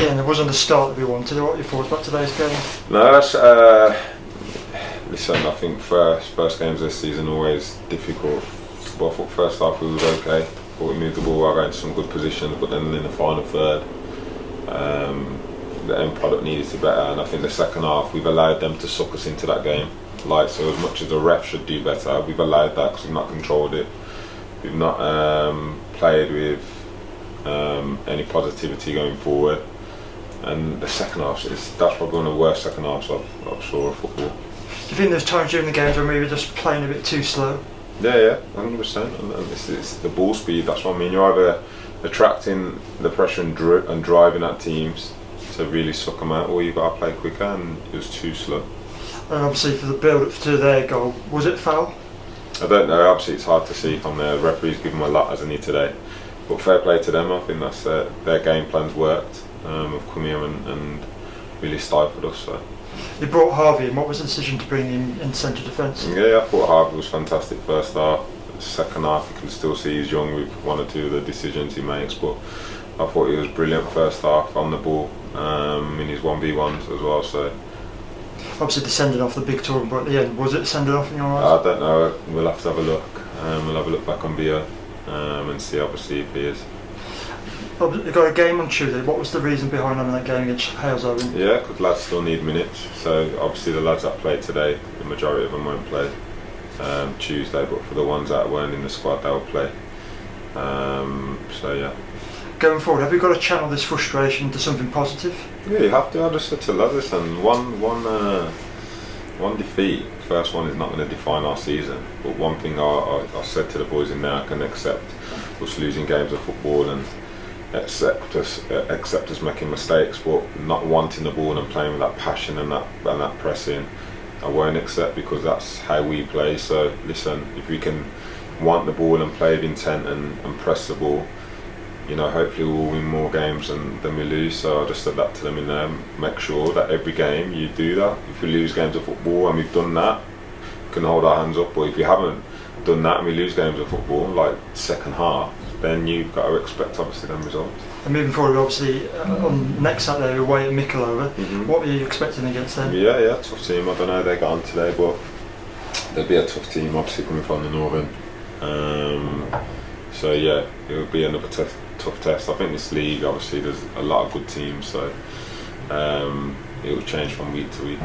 Keenen, it wasn't the start that we wanted. What are your thoughts about today's game? No, that's listen. I think first games this season always difficult. But I thought first half we was okay. Thought we moved the ball, I got into some good positions, but then in the final third, the end product needed to be better. And I think the second half we've allowed them to suck us into that game. Like, so as much as the ref should do better, we've allowed that because we've not controlled it. We've not played with any positivity going forward. And the second half, that's probably one of the worst second halves I've saw of football. Do you think there's times during the games where maybe just playing a bit too slow? Yeah, 100%. And it's the ball speed. That's what I mean. You're either attracting the pressure and driving at teams to really suck them out, or you've got to play quicker, and it was too slow. And obviously for the build-up to their goal, was it foul? I don't know. Obviously, it's hard to see from there. The referee's given them a lot, hasn't he, today? But fair play to them. I think that's their game plan's worked. Have come here and really stifled us. So. You brought Harvey in. What was the decision to bring him in centre defence? Yeah, I thought Harvey was fantastic first half. Second half, you can still see he's young with one or two of the decisions he makes, but I thought he was brilliant first half on the ball in his 1v1s as well. So obviously descended off the big touring, but at the end, was it descended off in your eyes? I don't know. We'll have to have a look. We'll have a look back on VO and see obviously if he is. You've got a game on Tuesday. What was the reason behind having that game against Halesowen? Yeah, because lads still need minutes. So obviously the lads that played today, the majority of them won't play Tuesday, but for the ones that weren't in the squad, they'll play. So yeah. Going forward, have you got to channel this frustration to something positive? Yeah, you have to. I just said to lads, listen, one defeat, first one is not going to define our season. But one thing I said to the boys in there, I can accept us losing games of football and accept us making mistakes, but not wanting the ball and playing with that passion and that pressing, I won't accept, because that's how we play. So listen, if we can want the ball and play with intent and press the ball, you know, hopefully we'll win more games than we lose. So I just said that to them in there. Make sure that every game you do that. If we lose games of football and we've done that, we can hold our hands up. But if we haven't done that and we lose games of football, like second half, then you've got to expect obviously them results. And moving forward, obviously on next Saturday away at Mickleover. What were you expecting against them? Yeah, tough team. I don't know how they got on today, but they'll be a tough team, obviously coming from the Northern. So yeah, it will be another tough test. I think this league, obviously, there's a lot of good teams, so it will change from week to week.